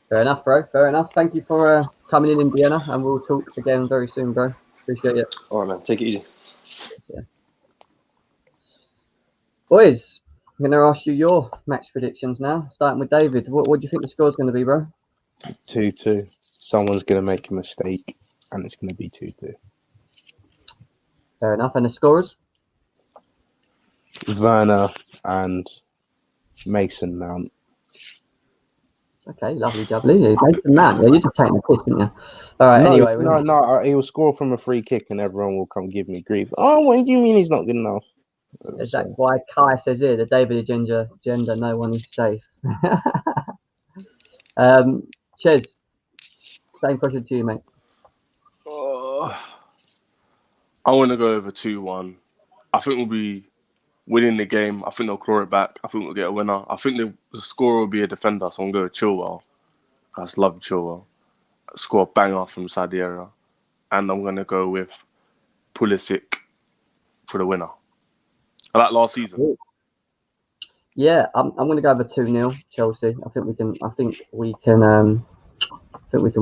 Fair enough, bro. Fair enough. Thank you for coming in, Indiana, and we'll talk again very soon, bro. Appreciate it. All right, man. Take it easy. Yeah. Boys, I'm going to ask you your match predictions now, starting with David. What do you think the score's going to be, bro? 2-2. Someone's going to make a mistake, and it's going to be 2-2. Fair enough. And the scorers? Werner and Mason Mount. Okay, lovely jubbly. Yeah, Mason Mount. Yeah, you're just taking the piss, didn't you? All right, anyway. No, he will score from a free kick and everyone will come give me grief. Oh, what do you mean he's not good enough? Is that why Kai says here, the David gender, no one is safe? Ches, same question to you, mate. I want to go over 2-1. I think we'll be winning the game. I think they'll claw it back. I think we'll get a winner. I think the scorer will be a defender, so I'm going to go with Chilwell. I just love Chilwell. Score a banger from inside the area. And I'm going to go with Pulisic for the winner. I like last season. Yeah, I'm going to go over 2-0 Chelsea. I think we can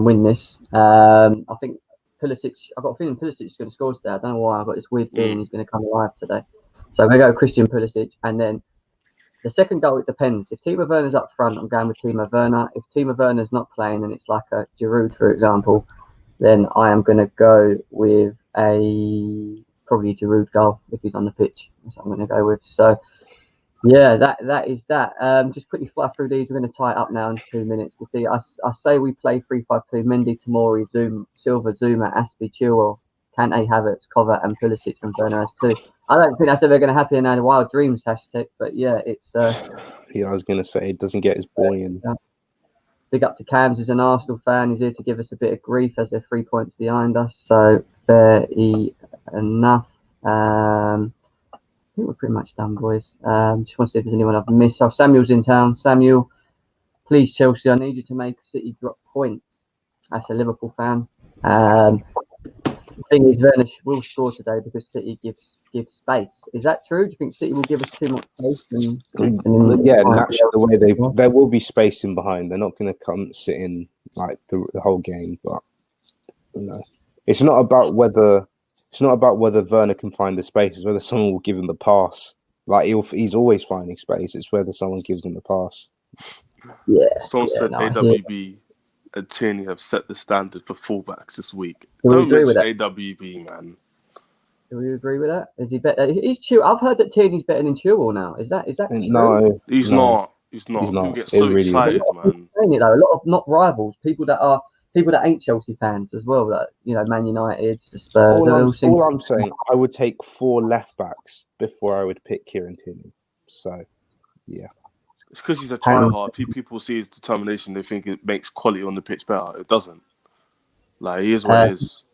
win this. I think Pulisic. I've got a feeling Pulisic is going to score today. I don't know why. I've got this weird feeling he's going to come alive today. So I'm going to go Christian Pulisic, and then the second goal, it depends. If Timo Werner's up front, I'm going with Timo Werner. If Timo Werner's not playing and it's like a Giroud, for example, then I am going to go with probably a Giroud goal if he's on the pitch. That's what I'm going to go with. So, yeah, that is that. Just quickly fly through these. We're going to tie it up now in 2 minutes. We'll see. I say we play 3-5-2. Mendy, Tomori, Silva, Zuma, Aspie, Chilwell, Kante, Havertz, Kovac, and Pulisic, and Werner as 2. I don't think that's ever going to happen in our wild dreams hashtag, but yeah, it's. Yeah, I was going to say it doesn't get his boy in. Big up to Cams, who's an Arsenal fan. He's here to give us a bit of grief as they're 3 points behind us. So fair enough. I think we're pretty much done, boys. Just want to see if there's anyone I've missed. Oh, Samuel's in town. Samuel, please, Chelsea, I need you to make City drop points. That's a Liverpool fan. The thing is, Werner will score today because City gives space. Is that true? Do you think City will give us too much space? Yeah, naturally, the way there will be space in behind. They're not going to come sit in like the whole game. But it's not about whether Werner can find the space. It's whether someone will give him the pass. Like he's always finding space. It's whether someone gives him the pass. Yeah. Someone said AWB and Tierney have set the standard for fullbacks this week. Do we Don't agree with mention AWB, man. Do we agree with that? Is he better? Is Chilwell? I've heard that Tierney's better than Chilwell now. Is that true? No, He's not. People get so really excited, man. Saying it though, a lot of not rivals, people that ain't Chelsea fans as well. That Man United, the Spurs. All I'm saying, I would take 4 left backs before I would pick Kieran Tierney. So, yeah. It's because he's a tryhard. People see his determination. They think it makes quality on the pitch better. It doesn't. Like, he is what it is.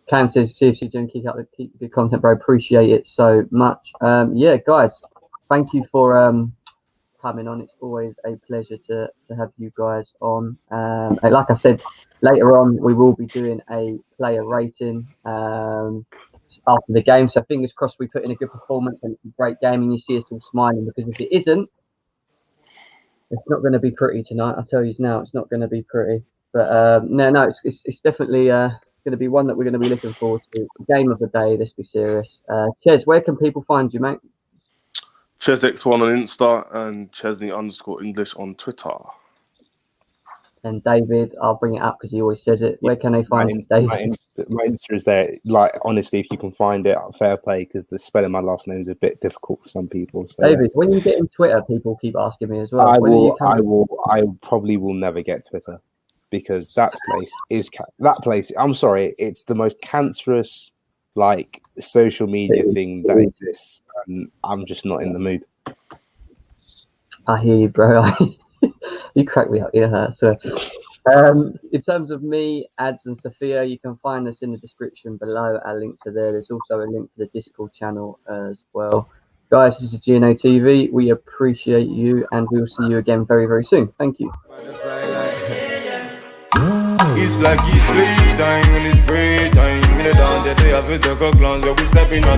Cam says, CFC Jim, keep the good content, bro. Appreciate it so much. Yeah, guys, thank you for coming on. It's always a pleasure to have you guys on. And like I said, later on we will be doing a player rating after the game. So fingers crossed we put in a good performance and it's a great game and you see us all smiling, because if it isn't, it's not going to be pretty tonight. I'll tell you now, it's not going to be pretty. But no, it's definitely going to be one that we're going to be looking forward to. Game of the day, let's be serious. Ches, where can people find you, mate? ChesX1 on Insta and Chesney_English on Twitter. And David, I'll bring it up because he always says it. Where can they find David? My Insta is there. Like, honestly, if you can find it, fair play, because the spelling my last name is a bit difficult for some people. So, David, when you get in Twitter, people keep asking me as well. I probably will never get Twitter, because that place. I'm sorry, it's the most cancerous, like, social media thing that exists, and I'm just not in the mood. I hear you, bro. You crack me up, yeah. So, in terms of me, Ads and Sophia, you can find us in the description below. Our links are there. There's also a link to the Discord channel as well. Guys, this is GNO TV. We appreciate you, and we'll see you again very, very soon. Thank you. It's like it's playtime and it's free time. In the dance, they have to take a glance, we stepping on.